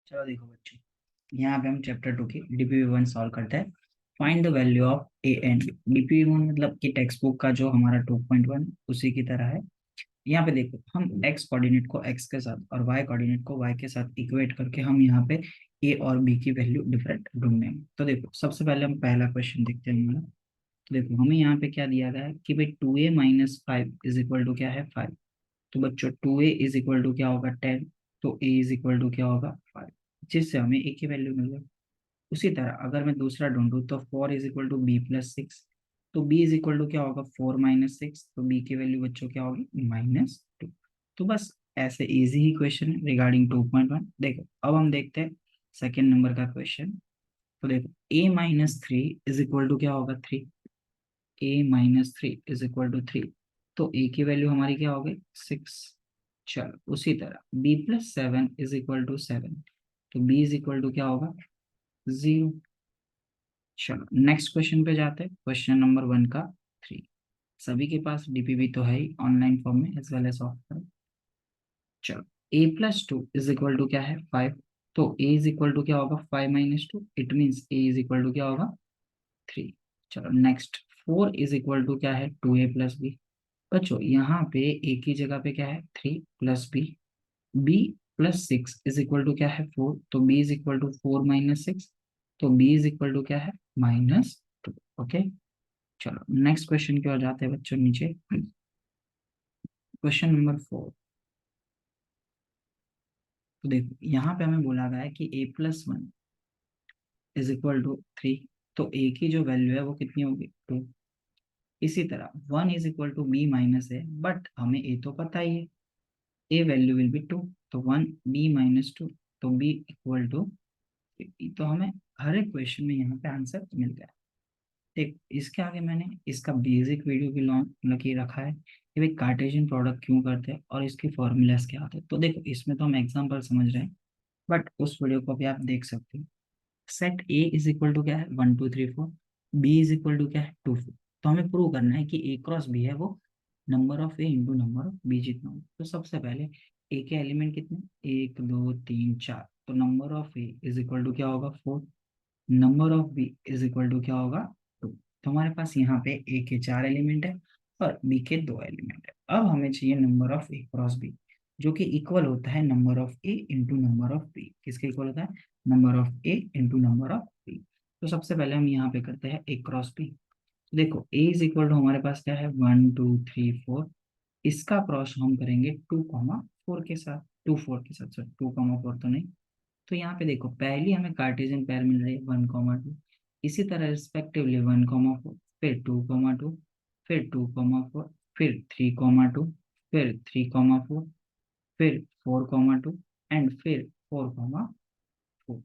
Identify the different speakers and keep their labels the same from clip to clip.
Speaker 1: चलो देखो बच्चों, यहाँ पे हम चैप्टर 2 की डीपीवी 1 सॉल्व करते हैं। Find the value of A and B. DPV 1 मतलब कि टेक्स्ट बुक का जो हमारा 2.1 उसी की तरह है। यहाँ पे देखो, हम एक्स कोऑर्डिनेट को एक्स के साथ और वाई कोऑर्डिनेट को वाई के साथ इक्वेट करके हम यहाँ पे ए और बी की वैल्यू डिफरेंट ढूंढेंगे। तो देखो, सबसे पहले हम पहला क्वेश्चन देखते हैं हमारा। तो देखो, हमें यहाँ पे क्या दिया गया है कि भाई 2a - 5 इज इक्वल टू क्या है, 5। तो बच्चों 2a इज इक्वल टू क्या होगा, 10। तो a इज इक्वल टू क्या होगा, 5, जिससे हमें a की वैल्यू मिल गई। उसी तरह अगर मैं दूसरा ढूंढूं तो 4 इज इक्वल टू b+6। तो b इज इक्वल टू क्या होगा, 4 - 6। तो b की वैल्यू बच्चों क्या होगी, -2। तो बस ऐसे इजी ही क्वेश्चन है रिगार्डिंग 2.1। देखो, अब हम देखते हैं सेकेंड नंबर का क्वेश्चन। तो देखो, a-3 इज इक्वल टू क्या होगा, 3। a-3 is equal to 3। तो a की वैल्यू हमारी क्या होगी, 6। चलो, उसी तरह b+7 इज इक्वल टू 7। तो b इज इक्वल टू क्या होगा, 0। चलो, नेक्स्ट क्वेश्चन पे जाते हैं, क्वेश्चन नंबर 1 का 3। सभी के पास डीपीवी तो है ही ऑनलाइन फॉर्म में एज वेल एज ऑफलाइन। चलो, a+2 इज इक्वल टू क्या है, 5। तो a इज इक्वल टू क्या होगा, 5 - 2। It means a is equal to क्या होगा, 3। चलो नेक्स्ट, 4 इज इक्वल टू क्या है, 2a+b। बच्चों यहाँ पे a की जगह पे क्या है, 3 plus b। b+6 is equal to क्या है, 4। तो b इज इक्वल टू 4 - 6। तो b इज इक्वल टू क्या है, -2। ओके। चलो नेक्स्ट क्वेश्चन की ओर जाते हैं बच्चों, नीचे क्वेश्चन नंबर 4। तो देखो, यहाँ पे हमें बोला गया है कि a+1 इज इक्वल टू 3। तो a की जो वैल्यू है वो कितनी होगी, 2। इसी तरह 1 is equal to b-a, but हमें a तो पता ही है, a वैल्यू विल बी 2। तो 1 b-2। तो b इक्वल टू, तो हमें हर एक क्वेश्चन में यहाँ पे आंसर मिल गया। देख, इसके आगे मैंने इसका बेसिक वीडियो भी लॉन्ग मतलब कि रखा है कि भाई कार्टेशियन प्रोडक्ट क्यों करते हैं और इसके फॉर्मूलाज क्या होते हैं। तो देखो, इसमें तो हम एग्जांपल समझ रहे हैं, बट उस वीडियो को भी आप देख सकते हो। Set A is equal to क्या है, 1 2 3 4। बी इज इक्वल टू क्या है, 2 4। तो हमें प्रूव करना है कि ए क्रॉस बी है वो number of A into number of B जितना हो। तो सबसे पहले ए के एलिमेंट कितने, 1 2 3 4। तो number of A is equal to क्या होगा, 4। Number of B is equal to क्या होगा, 2। तो हमारे पास यहाँ पे ए के 4 एलिमेंट है और बी के 2 एलिमेंट है। अब हमें चाहिए number of A cross B, जो कि इक्वल होता है number of A into number of B. किसके इक्वल होता है, number of A into number of B. तो सबसे पहले हम यहाँ पे करते हैं ए क्रॉस बी। देखो, ए इज इक्वल टू हमारे पास क्या है, 1 2 3 4। इसका क्रॉस हम करेंगे 2 4 के साथ, 2 4 के साथ, सर 2 4 तो नहीं। तो यहाँ पे देखो, पहली हमें कार्टेशियन पेयर मिल रही है 1 2। इसी तरह रिस्पेक्टिवली 1 4, फिर 2 2, फिर 2 4, फिर 3 2, फिर 3 4, फिर 4 2 एंड फिर 4 4।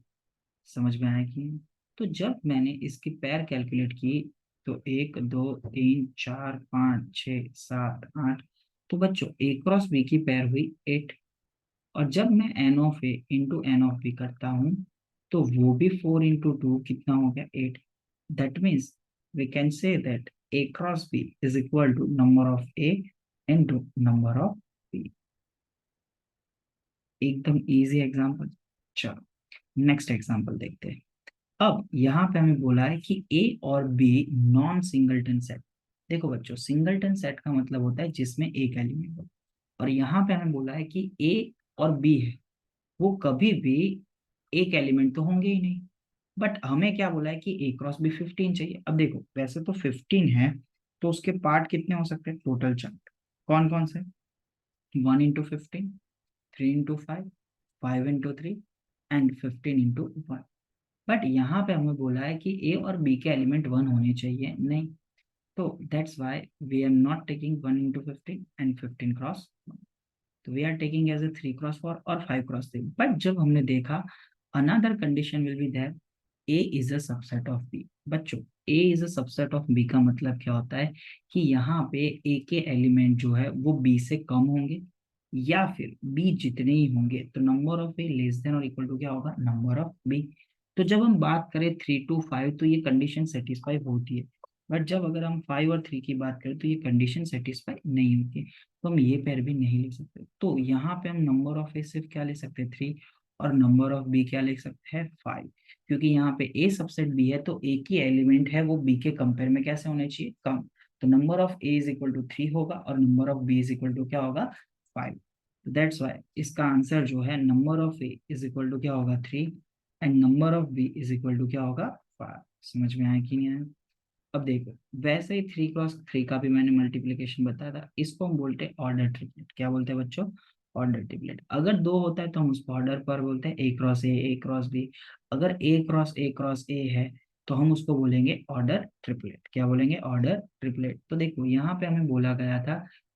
Speaker 1: समझ में आया कि नहीं? तो जब मैंने इसकी पेयर कैलकुलेट की, तो 1 2 3 4 5 6 7 8। तो बच्चों ए क्रॉस बी की पेयर हुई 8। और जब मैं N of A into N of B करता हूँ, तो वो भी 4 × 2 कितना हो गया, 8। That means we can say that A cross B is equal to number of A into number of B. एकदम इजी एग्जांपल। चलो नेक्स्ट एग्जांपल देखते हैं। अब यहाँ पे हमें बोला है कि ए और बी नॉन सिंगलटन सेट। देखो बच्चों, सिंगलटन सेट का मतलब होता है जिसमें एक एलिमेंट हो। और यहाँ पे हमें बोला है कि ए और बी है, वो कभी भी एक एलिमेंट तो होंगे ही नहीं। बट हमें क्या बोला है कि ए क्रॉस बी 15 चाहिए। अब देखो, वैसे तो 15 है, तो उसके पार्ट कितने हो सकते हैं, टोटल चंक कौन कौन से, 1 × 15, 3 × 5, 5 × 3 एंड 15 × 1। बट यहाँ पे हमें बोला है कि ए और बी के एलिमेंट 1 होने चाहिए, नहीं। तो that's why we are not taking 1 × 15 and 15 × 1। तो we are taking as a 3 × 4 और 5 × 3। बट जब हमने देखा, another condition will be that A is a subset of B. बच्चों, A is a subset of B का मतलब क्या होता है कि यहाँ पे ए के एलिमेंट जो है वो बी से कम होंगे, या फिर बी जितने ही होंगे तो number of A less than और इक्वल टू क्या होगा, नंबर ऑफ बी। तो जब हम बात करें 3 to 5, तो ये कंडीशन सेटिस्फाई होती है। बट जब अगर हम 5 और 3 की बात करें तो ये कंडीशन सेटिस्फाई नहीं होती है। तो हम ये पेयर भी नहीं ले सकते। तो यहाँ पे हम नंबर ऑफ ए सिर्फ क्या ले सकते हैं, 3। और नंबर ऑफ बी क्या लिख सकते हैं 5, क्योंकि यहाँ पे ए सबसेट बी है तो एक ही एलिमेंट है वो बी के कंपेयर में कैसे होने चाहिए, कम। तो number of A is equal to 3 होगा और number of B is equal to क्या होगा 5। दैट्स वाई इसका आंसर जो है number of A is equal to क्या होगा 3 and number of B is equal to क्या होगा 5। समझ में आया कि नहीं आया? अब देखो, वैसे ही 3 क्रॉस 3 का भी मैंने मल्टीप्लीकेशन बताया था, इसको हम बोलते हैं ऑर्डर ट्रिपलेट। क्या बोलते हैं बच्चों, ऑर्डर ट्रिपलेट। अगर दो होता है तो हम उसको ऑर्डर पर बोलते हैं, ए क्रॉस बी। अगर ए क्रॉस ए है तो हम उसको बोलेंगे ऑर्डर ट्रिपलेट। क्या बोलेंगे, ऑर्डर ट्रिपलेट। तो देखो यहाँ पे हमें बोला गया था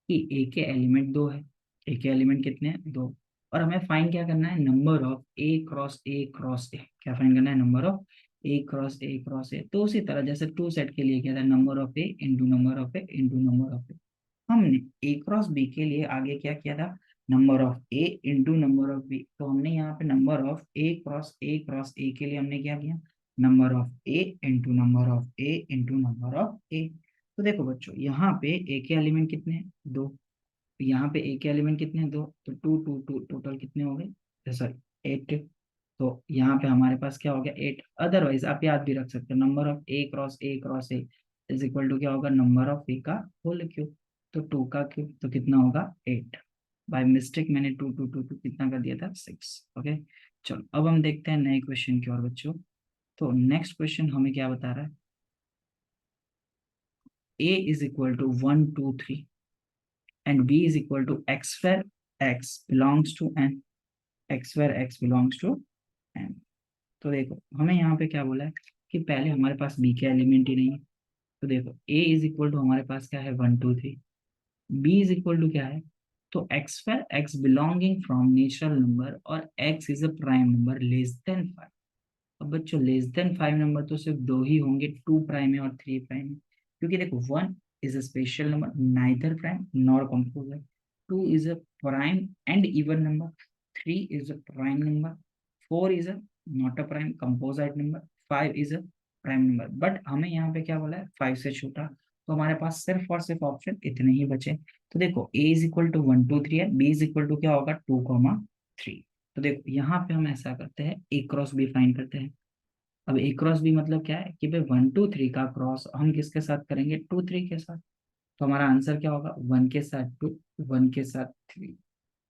Speaker 1: कि ए के एलिमेंट दो है। ए के एलिमेंट कितने हैं, दो। और हमें फाइंड क्या करना है, number of A cross A cross ए। क्या फाइंड करना है, number of A cross A. तो उसी तरह जैसे टू सेट के लिए क्या था, number of A into number of A into number of A. हमने ए क्रॉस बी के लिए आगे क्या किया था, number of A into number of B. तो हमने यहाँ पे number of A cross A के लिए हमने क्या किया, number of A into number of A into number of A. तो देखो बच्चों, यहाँ पे ए के एलिमेंट कितने हैं, दो। यहाँ पे ए के एलिमेंट कितने हैं, दो। तो टू टू टू टोटल कितने हो गए, सॉरी 8। तो यहाँ पे हमारे पास क्या हो गया 8। अदरवाइज आप याद भी रख सकते हो, number of A cross A is equal to क्या होगा, नंबर ऑफ ए का होल क्यूब। तो 2 का क्यूब तो कितना होगा 8। बाय मिस्टेक मैंने टू टू टू टू कितना कर दिया था 6। ओके, चलो अब हम देखते हैं नए क्वेश्चन की ओर बच्चों। तो नेक्स्ट क्वेश्चन हमें क्या बता रहा है, ए is equal to 1 2 3 and b is equal to x where x belongs to n, x where x belongs to n। तो देखो हमें यहाँ पे क्या बोला है कि पहले हमारे पास b के एलिमेंट ही नहीं है। तो देखो a इज इक्वल टू हमारे पास क्या है 1 2 3, b इज इक्वल टू क्या है, तो x where x belonging from natural number और x is a prime number less than 5। अब बच्चों लेस देन 5 नंबर तो सिर्फ दो ही होंगे, 2 प्राइम है और 3 प्राइम है। क्योंकि देखो 1 is a special number neither prime nor composer, 2 is a prime and even number, 3 is a prime number, 4 is a not a prime composite number, 5 is a prime number. But हमें यहाँ पे क्या बोला है, 5 से छोटा। तो हमारे पास सिर्फ और सिर्फ ऑप्शन इतने ही बचे। तो देखो ए इज इक्वल टू 1 2 3 है, बी इज इक्वल टू क्या होगा 2 3। तो देखो यहाँ पे हम ऐसा करते हैं, ए क्रॉस बी फाइंड करते हैं। अब ए क्रॉस बी मतलब क्या है कि भाई 1 2 3 का क्रॉस हम किसके साथ करेंगे, 2 3 के साथ। तो हमारा आंसर क्या होगा, 1 के साथ 2, 1 के साथ 3।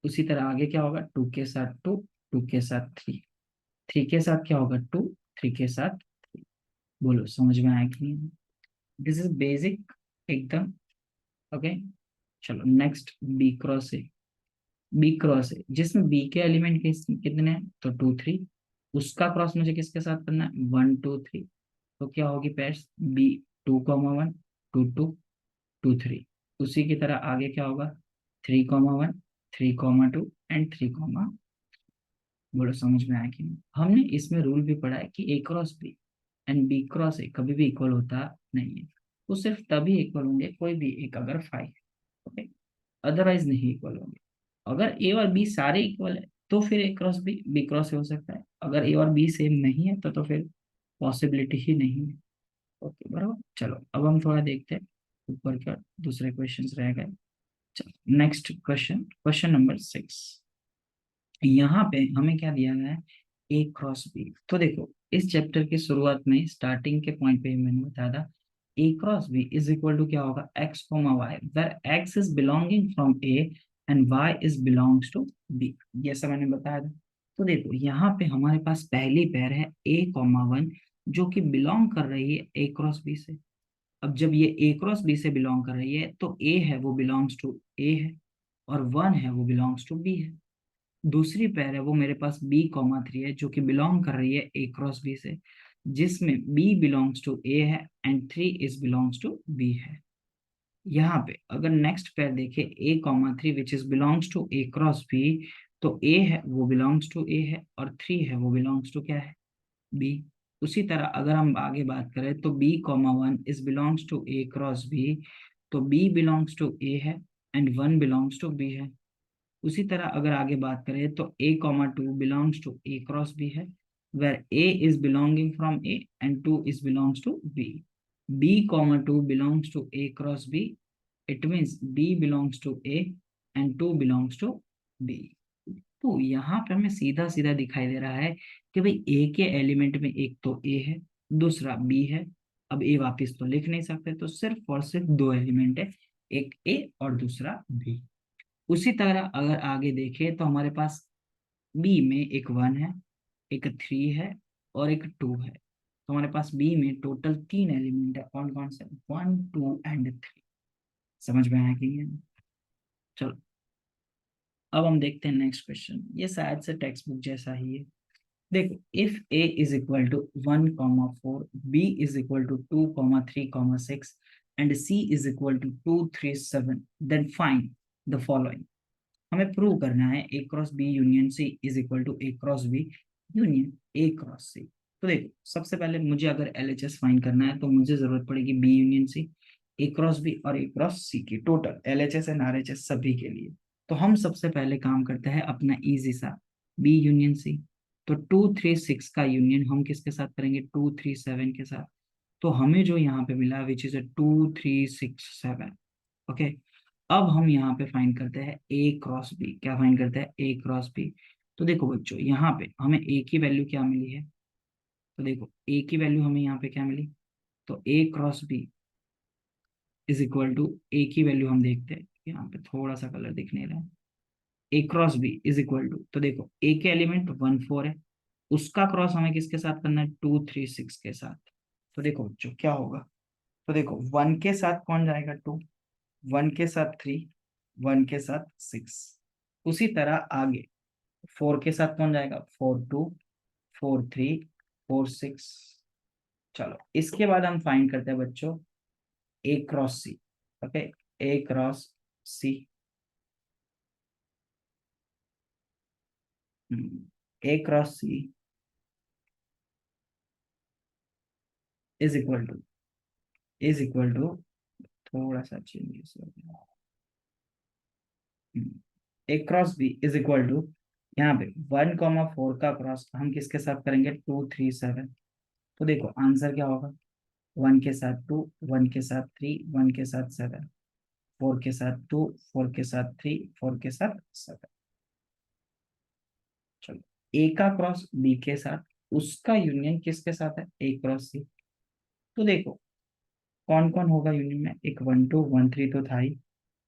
Speaker 1: उसी तरह आगे क्या होगा, 2 के साथ 2, 2 के साथ 3, 3 के साथ क्या होगा 2, 3 के साथ 3। बोलो समझ में आया कि नहीं? दिस इज बेसिक एकदम। ओके, चलो नेक्स्ट बी क्रॉस है। बी क्रॉस है जिसमें बी के एलिमेंट कितने हैं, तो 2 3। उसका क्रॉस मुझे किसके साथ करना है, 1 2 3। तो क्या होगी पेयर्स, बी 2 1 2 2 2 3। उसी की तरह आगे क्या होगा, 3 1 3 2 एंड 3। बोलो समझ में आया कि नहीं? हमने इसमें रूल भी पढ़ा है कि A cross B and B cross A कभी भी इक्वल होता नहीं है। वो सिर्फ तभी इक्वल होंगे कोई भी एक अगर 5, ओके, अदरवाइज नहीं इक्वल होंगे। अगर ए और बी सारे इक्वल है तो फिर A cross B B cross A हो सकता है। अगर ए और बी सेम नहीं है तो फिर पॉसिबिलिटी ही नहीं है। ओके बराबर। चलो अब हम थोड़ा देखते हैं ऊपर का दूसरे क्वेश्चंस रह गए। चलो नेक्स्ट क्वेश्चन, क्वेश्चन नंबर 6। यहाँ पे हमें क्या दिया गया है, ए क्रॉस बी। तो देखो इस चैप्टर की शुरुआत में स्टार्टिंग के पॉइंट पे ही मैंने बताया था, A cross B is equal to क्या होगा, x comma y, where x is belonging from A and y is belongs to B. ये सब मैंने बताया था। तो देखो यहाँ पे हमारे पास पहली पेयर है a 1 जो कि बिलोंग कर रही है ए क्रॉस बी से। अब जब ये ए क्रॉस बी से बिलोंग कर रही है तो ए है वो बिलोंग्स टू ए है, और 1 है वो बिलोंग्स टू बी है। दूसरी पेयर है वो मेरे पास b 3 है जो कि बिलोंग कर रही है ए क्रॉस बी से, जिसमें b बिलोंग्स टू ए है and 3 is belongs to B है। यहाँ पे अगर नेक्स्ट पेयर देखे a 3 which is belongs to A cross B, तो a है वो बिलोंग्स टू ए है और 3 है वो बिलोंग्स टू क्या है, बी। उसी तरह अगर हम आगे बात करें तो b 1 is belongs to A cross B, तो b बिलोंग्स टू ए है एंड 1 बिलोंग्स टू बी है। उसी तरह अगर आगे बात करें तो a 2 belongs to A cross B है, where a is belonging from a and 2 is belongs to b। b 2 belongs to a cross b, it means b belongs to a and 2 belongs to b। तो यहाँ पे हमें सीधा सीधा दिखाई दे रहा है कि भाई ए के एलिमेंट में एक तो ए है, दूसरा बी है। अब ए वापस तो लिख नहीं सकते, तो सिर्फ और सिर्फ दो एलिमेंट है, एक ए और दूसरा बी। उसी तरह अगर आगे देखें तो हमारे पास बी में एक 1 है, एक 3 है और एक 2 है। तो हमारे पास बी में टोटल 3 एलिमेंट है। कौन कौन से? 1 2 एंड 3। समझ में आया कि नहीं? चलो अब हम देखते हैं नेक्स्ट क्वेश्चन। ये शायद से टेक्स्ट बुक जैसा ही है। देखो, if A is equal to 1,4, B is equal to 2,3,6 and C is equal to 2,3,7, then find the following. हमें प्रूव करना है A cross B union C is equal to A cross B union A cross C. तो देखो, सबसे पहले मुझे अगर LHS find करना है तो मुझे जरूरत पड़ेगी B union C, A cross B और ए क्रॉस सी की, टोटल एलएचएस एंड आरएचएस सभी के लिए। तो हम सबसे पहले काम करते हैं अपना इजी सा, बी यूनियन सी। तो 2,3,6 का यूनियन हम किसके साथ करेंगे? 2,3,7 के साथ। तो हमें जो यहाँ पे मिला विच इज 2,3,6,7। ओके, अब हम यहाँ पे फाइंड करते हैं ए क्रॉस बी। क्या फाइंड करते हैं? ए क्रॉस बी। तो देखो बच्चों, यहाँ पे हमें ए की वैल्यू क्या मिली है? तो देखो, ए की वैल्यू हमें यहाँ पे क्या मिली? तो A cross B is equal to, A की वैल्यू हम देखते हैं, यहाँ पे थोड़ा सा कलर दिख नहीं रहा है। A cross B is equal to, तो देखो ए के एलिमेंट 1,4 है, उसका क्रॉस हमें किसके साथ करना है? 2,3,6 के साथ। तो देखो बच्चों क्या होगा? तो देखो, 1 के साथ कौन जाएगा? 2, 1 के साथ 3, 1 के साथ 6। उसी तरह आगे 4 के साथ कौन जाएगा? 4,2, 4,3, 4,6। चलो इसके बाद हम फाइंड करते हैं बच्चों A cross C. Okay, A cross C, A cross C is equal to थोड़ा सा चेंजेस हो गया। A cross B is equal to, यहाँ पे 1,4 का क्रॉस हम किसके साथ करेंगे? 2,3,7। तो देखो आंसर क्या होगा? 1 के साथ 2, 1 के साथ 3, 1 के साथ 7, 4 के साथ 2, 4 के साथ 3, 4 के साथ 7। चलो, ए का क्रॉस बी के साथ, उसका यूनियन किसके साथ है? A cross C. तो देखो कौन कौन होगा यूनियन में? एक 1,2, 1,3 तो था ही,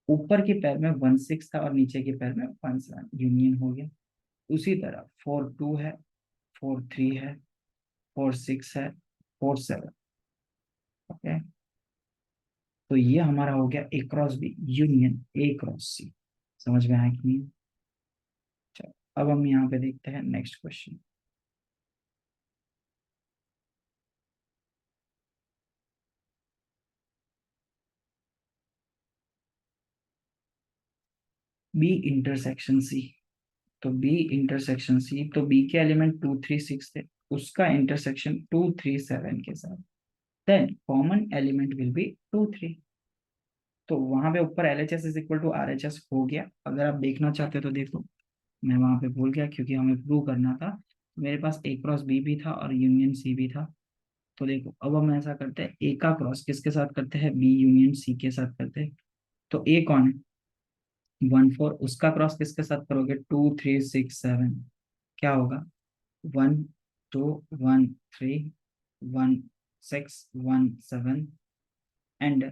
Speaker 1: ऊपर के पैर में 1,6 था और नीचे के पैर में 1,7, यूनियन हो गया। उसी तरह 4,2 है, 4,3 है, 4,6 है, 4,7। ओके, तो ये हमारा हो गया A cross B union A cross C. समझ में आया कि नहीं? चलो अब हम यहाँ पे देखते हैं next question. B intersection C. तो बी इंटरसेक्शन सी, तो बी के एलिमेंट 2,3,6 थे, उसका इंटरसेक्शन 2,3,7 के साथ, then common element will be 2,3। तो वहां पे ऊपर L H S is equal to R H S हो गया। अगर आप देखना चाहते हो तो देखो, मैं वहां पे भूल गया क्योंकि हमें प्रूव करना था। मेरे पास ए क्रॉस बी भी था और यूनियन सी भी था। तो देखो अब हम ऐसा करते हैं, ए का क्रॉस किसके साथ करते हैं? बी यूनियन सी के साथ करते हैं। तो ए कौन है? 1,4, उसका क्रॉस किसके साथ करोगे? 2,3,6,7। क्या होगा? 1,2,1,3, 1,6,1,7 एंड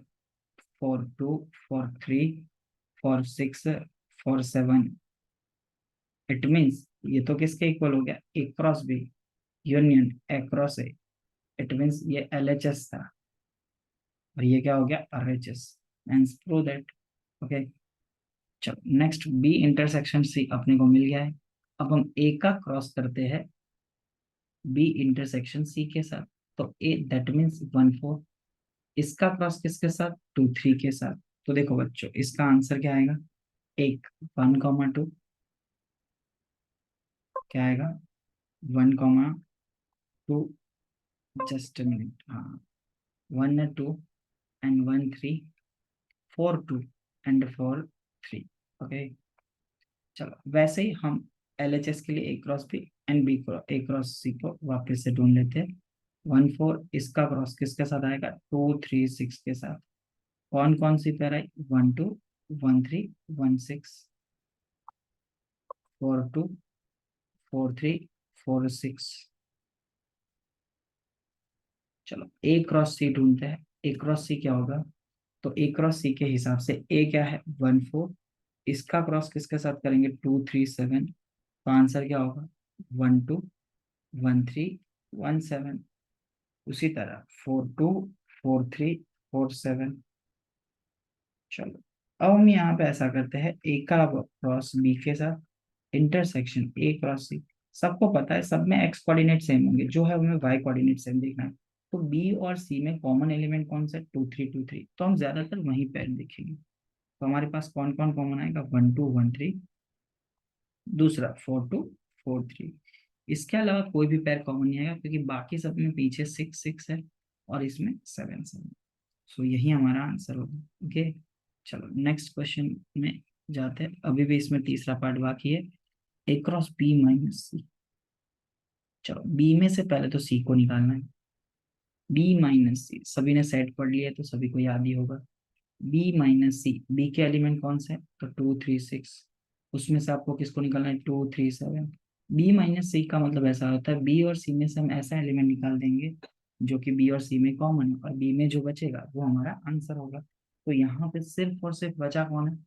Speaker 1: 4,2,4,3, 4,6,4,7। इट मीन्स ये तो किसके इक्वल हो गया? A cross B union A cross A. It means ये एल एच एस था और ये क्या हो गया? R H S. And prove that. Okay, चलो नेक्स्ट, बी इंटरसेक्शन सी अपने को मिल गया है। अब हम ए का क्रॉस करते हैं बी इंटरसेक्शन सी के साथ। तो ए दैट मीन्स 1,4, इसका क्रॉस किसके साथ? 2,3 के साथ। तो देखो बच्चों, इसका आंसर क्या आएगा? एक 1,2 क्या आएगा? 1,2, जस्ट मिनट, हाँ, 1,2 एंड 1,3, 4,2 एंड 4,3। ओके, चलो वैसे ही हम एल एच एस के लिए A cross B and B cross A cross C को वापस से ढूंढ लेते हैं। 1,4, इसका क्रॉस किसके साथ आएगा? 2,3,6 के साथ। कौन कौन सी पेयर आई? 1,2, 1,3, 1,6, 4 2 4 3 4 6। चलो ए क्रॉस सी ढूंढते हैं। ए क्रॉस सी क्या होगा? तो ए क्रॉस सी के हिसाब से ए क्या है? 1 4। इसका क्रॉस किसके साथ करेंगे? 2 3 7। तो आंसर क्या होगा? 1 2 1 3 1 7। उसी तरह 4 2 4 3 4 7। चलो अब हम यहाँ पे ऐसा करते हैं, ए का क्रॉस बी के साथ इंटरसेक्शन ए क्रॉस सी। सबको पता है सब में एक्स कोऑर्डिनेट सेम होंगे, जो है हमें वाई कोऑर्डिनेट सेम देखना है। तो बी और सी में कॉमन एलिमेंट कौन सा है? 2 3 2 3। तो हम ज्यादातर वहीं पैर देखेंगे। तो हमारे पास कौन कौन कॉमन आएगा? 1 2 1 3। दूसरा 4 2 4 3। इसके अलावा कोई भी पैर कॉमन नहीं आएगा, क्योंकि बाकी सब में पीछे 6 6 है और इसमें 7 7। सो यही हमारा आंसर होगा। ओके, चलो नेक्स्ट क्वेश्चन में जाते हैं। अभी भी इसमें तीसरा पार्ट बाकी है, ए क्रॉस बी माइनस सी। चलो बी में से पहले तो सी को निकालना है। बी माइनस सी सभी ने सेट पढ़ लिया है, तो सभी को याद ही होगा। बी माइनस सी, बी के एलिमेंट कौन से हैं? तो 2 3 6। उसमें से आपको किसको निकालना है? 2 3 7। बी माइनस सी का मतलब ऐसा होता है, बी और सी में से हम ऐसा एलिमेंट निकाल देंगे जो कि बी और सी में कॉमन है, और बी में जो बचेगा वो हमारा आंसर होगा। तो यहाँ पे सिर्फ और सिर्फ बचा कौन है?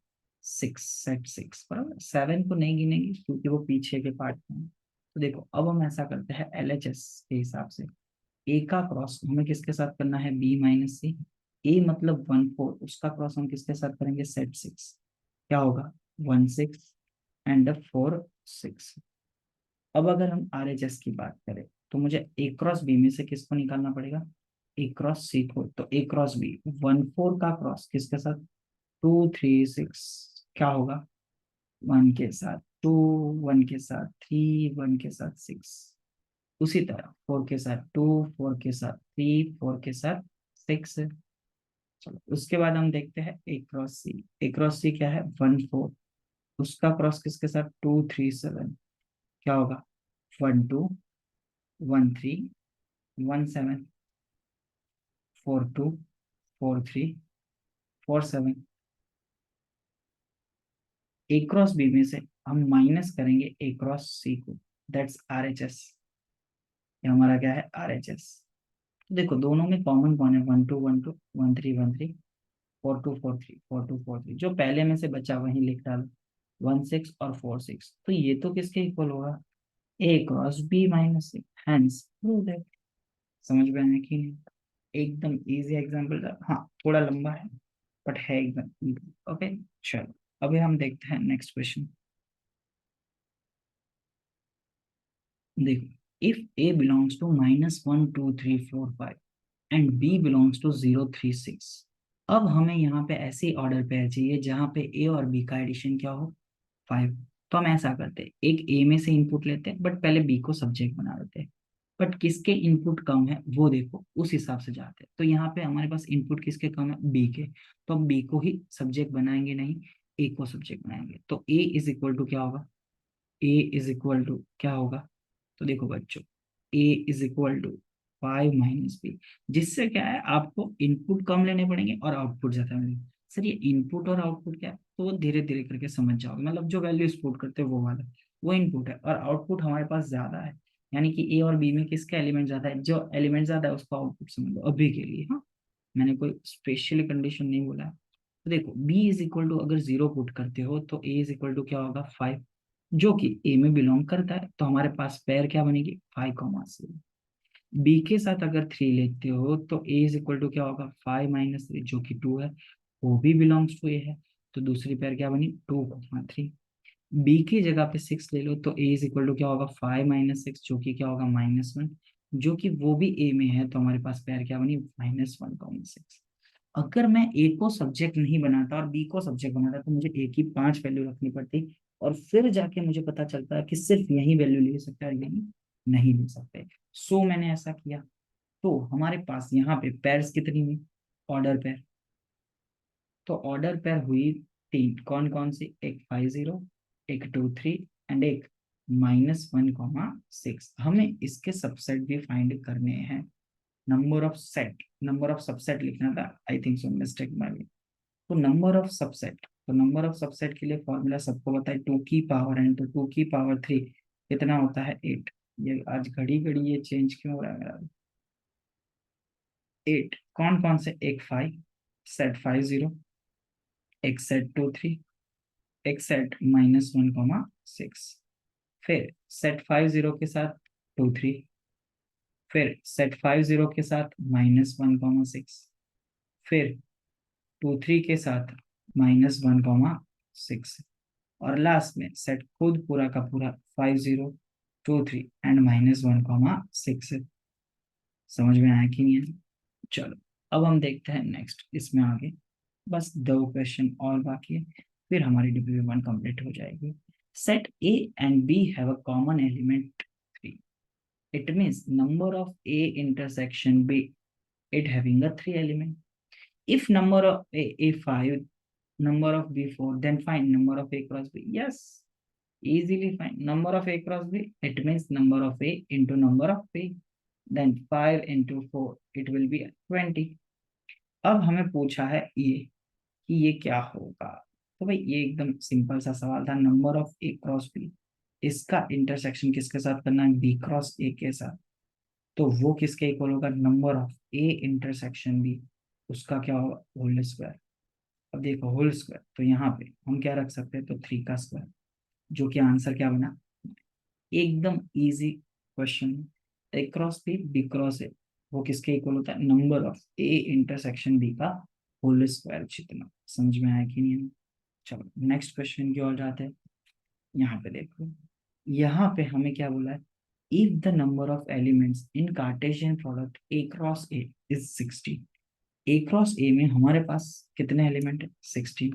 Speaker 1: 6, सेट 6 बराबर। 7 को नहीं गिनेंगे क्योंकि वो पीछे के पार्ट में है। तो देखो अब हम ऐसा करते हैं LHS के हिसाब से। ए का क्रॉस हमें किसके साथ करना है? बी माइनस सी। ए मतलब 1 4, उसका क्रॉस हम किसके साथ करेंगे? सेट 6। क्या होगा? 1 6 एंड 4 6। अब अगर हम RHS की बात करें, तो मुझे ए क्रॉस बी में से किसको निकालना पड़ेगा? ए क्रॉस सी को। तो ए क्रॉस बी 1 4 का क्रॉस किसके साथ? 2 3 6। क्या होगा? 1 के साथ 2, 1 के साथ 3, 1 के साथ 6। उसी तरह 4 के साथ 2, 4 के साथ 3, 4 के साथ 6। चलो उसके बाद हम देखते हैं ए क्रॉस सी। ए क्रॉस सी क्या है? 1 4। उसका क्रॉस किसके साथ? 2 3 7। क्या होगा? 1 2 1 3 1 7। 4 2 4 3 4 7। ए क्रॉस बी में से हम माइनस करेंगे ए क्रॉस सी को। That's RHS। ये हमारा क्या है? RHS। देखो दोनों में कॉमन कौन है? 1 2 1 2 1 3 1 3। 4 2 4 3 4 2 4 3। जो पहले में से बचा वही लिख डालो। 1 6 और 4 6। तो ये तो किसके इक्वल होगा? A cross B minus C. Hence prove that. समझ में आया कि नहीं? एकदम इजी एग्जांपल था, हाँ थोड़ा लंबा है बट है एकदम easy। ओके, चलो अभी हम देखते हैं नेक्स्ट क्वेश्चन। देखो, if A belongs to -1 2 3 4 5 and B belongs to 0 3 6। अब हमें यहाँ पे ऐसे ऑर्डर पेयर चाहिए जहाँ पे ए और बी का एडिशन क्या हो? 5। तो हम ऐसा करते हैं, एक ए में से इनपुट लेते हैं बट पहले बी को सब्जेक्ट बना देते हैं। बट किसके इनपुट कम है वो देखो, उस हिसाब से जाते हैं। तो यहाँ पे हमारे पास इनपुट किसके कम है? बी के। तो हम बी को ही सब्जेक्ट बनाएंगे नहीं, ए को सब्जेक्ट बनाएंगे। तो ए इज इक्वल टू क्या होगा? ए इज इक्वल टू क्या होगा? तो देखो बच्चों, A is equal to 5 - B. जिससे क्या है, आपको इनपुट कम लेने पड़ेंगे और आउटपुट ज्यादा मिलेंगे। सर ये इनपुट और आउटपुट क्या है? तो वो धीरे धीरे करके समझ जाओगे। मतलब जो वैल्यू स्पोर्ट करते हैं वो वाला, वो इनपुट है, और आउटपुट हमारे पास ज्यादा है। यानी कि ए और बी में किसका एलिमेंट ज्यादा है? जो एलिमेंट ज्यादा है उसको आउटपुट समझ लो अभी के लिए। हाँ, मैंने कोई स्पेशल कंडीशन नहीं बोला है। तो देखो बी इज इक्वल टू अगर 0 पुट करते हो तो ए इज इक्वल टू क्या होगा? 5, जो कि ए में बिलोंग करता है। तो हमारे पास पेयर क्या बनेगी? 5 - 7। बी के साथ अगर 3 लेते हो तो ए इज इक्वल टू क्या होगा? 5 - 3, जो कि 2 है, वो भी बिलोंग्स टू ए है। तो दूसरी पेयर क्या बनी? 2 - 3। बी की जगह पे 6 ले लो तो ए इज इक्वल टू क्या होगा? 5 - 6, जो कि क्या होगा? -1, जो कि वो भी ए में है। तो हमारे पास पेयर क्या बनी? -1, 6। अगर मैं ए को सब्जेक्ट नहीं बनाता और बी को सब्जेक्ट बनाता तो मुझे ए की 5 वैल्यू रखनी पड़ती, और फिर जाके मुझे पता चलता है कि सिर्फ यही वैल्यू ले सकता है, यही नहीं ले सकते। सो मैंने ऐसा किया। तो हमारे पास यहाँ पे पेयर्स कितनी हुई? Order pair. तो ऑर्डर पेयर हुई 3। कौन कौन सी? एक 5 0, एक 2 3 एंड एक -1, 6। हमें इसके सबसेट भी फाइंड करने हैं। नंबर ऑफ सबसेट लिखना था, I think so mistake by. तो नंबर ऑफ सबसेट तो नंबर ऑफ सबसेट के लिए फॉर्मूला सबको पता है, 2 की पावर n, तो 2 की पावर 3 कितना होता है 8। ये आज घड़ी घड़ी ये चेंज क्यों हो रहा है मेरा। 8 कौन कौन से, एक 5, सेट 5 0, एक सेट 2 3, एक सेट -1 6, फिर सेट 5 0 के साथ 2 3, फिर सेट 5 0 के साथ -1 6, फिर 2 3 के साथ -1 6, और लास्ट में सेट खुद पूरा का पूरा 5 0 2 3 एंड -1 6। समझ में आया कि नहीं है। चलो अब हम देखते हैं नेक्स्ट इसमें आगे, बस 2 क्वेश्चन और बाकी है, फिर हमारी DP1 कंप्लीट हो जाएगी। Set A and B have a common element 3. It means number of A intersection B, it having a 3 element. If number of A 5, number of B 4, then find number of A cross B. Yes, easily find number of A cross B. It means number of A into number of B. Then 5 into 4, it will be 20. अब हमें पूछा है ये कि ये क्या होगा। तो भाई ये एकदम सिंपल सा सवाल था, number of A cross B, इसका इंटरसेक्शन किसके साथ करना है, बी क्रॉस ए के साथ, तो वो किसके इक्वल होगा, number of A intersection B, उसका क्या होगा, होल स्क्वायर। अब देखो होल स्क्वायर, तो यहाँ पे हम क्या रख सकते हैं, तो 3 का स्क्वायर, जो कि आंसर क्या बना, एकदम easy question. A cross B cross A, वो किसके इक्वल होता है, number of A intersection B का होल स्क्वायर जितना। समझ में आया कि नहीं। चलो नेक्स्ट क्वेश्चन की ओर जाते हैं। यहाँ पे देखो, यहाँ पे हमें क्या बोला है, if the number of elements in cartesian product A cross A is 16। A cross A में हमारे पास कितने एलिमेंट है, 16।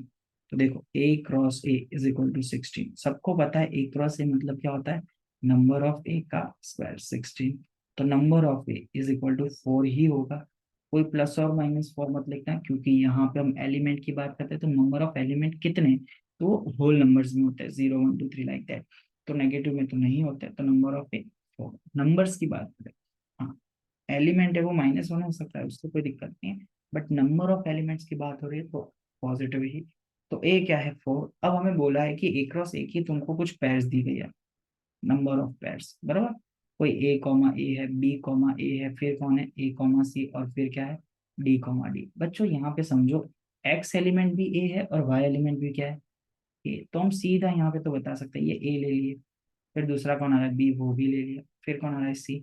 Speaker 1: तो देखो A cross A is equal to 16, सबको पता है ए क्रॉस ए मतलब क्या होता है, नंबर ऑफ ए का स्क्वायर 16। तो number of A is equal to 4 ही होगा, कोई प्लस और माइनस 4 मत लिखना, क्योंकि यहाँ पे हम एलिमेंट की बात करते हैं, तो नंबर ऑफ एलिमेंट कितने, तो होल नंबर्स में होते हैं, 0 1 2 3 लाइक दैट। तो नेगेटिव में तो नहीं होते, तो नंबर ऑफ ए 4। नंबर्स की बात करें, हाँ एलिमेंट है वो -1 हो सकता है, उसको कोई दिक्कत नहीं है, बट नंबर ऑफ एलिमेंट्स की बात हो रही है तो पॉजिटिव ही। तो ए क्या है, 4। अब हमें बोला है कि ए क्रॉस ए की तुमको कुछ पेयर्स दी गई है, नंबर ऑफ पेयर्स बराबर, कोई ए कॉमा ए है, बी कॉमा ए है, फिर कौन है ए कॉमा सी, और फिर क्या है डी कॉमा डी। बच्चों यहाँ पे समझो, एक्स एलिमेंट भी ए है और वाई एलिमेंट भी क्या है ए, तो हम सीधा यहाँ पे तो बता सकते हैं ये ए ले लिए, फिर दूसरा कौन आ रहा है बी, वो भी ले लिया, फिर कौन आ रहा है सी,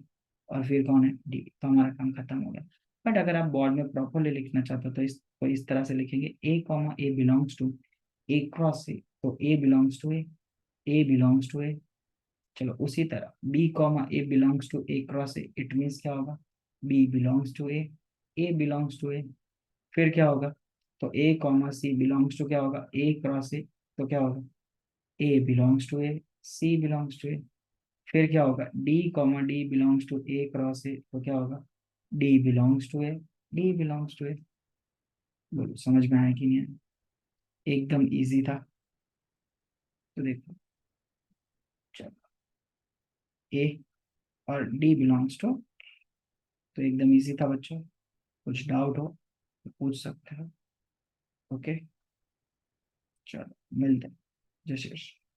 Speaker 1: और फिर कौन है डी, तो हमारा काम खत्म हो गया। बट अगर आप बोर्ड में प्रॉपरली लिखना चाहते हो तो इस तरह से लिखेंगे, A comma A belongs to A cross A, तो A belongs to A belongs to A. चलो उसी तरह B comma A belongs to A cross A, it means क्या होगा, B belongs to A belongs to A, फिर क्या होगा, तो A comma C belongs to क्या होगा, ए क्रॉस ए, तो क्या होगा A belongs to A, C belongs to A, फिर क्या होगा D comma D belongs to A cross A, तो क्या होगा D belongs to A, D belongs to A. बोलो समझ में आया कि नहीं आया, एकदम इजी था। तो देखो चलो ए और डी बिलोंग्स टू, तो एकदम इजी था बच्चों, कुछ डाउट हो तो पूछ सकते हो। ओके चलो मिलते हैं, जय श्री कृष्ण।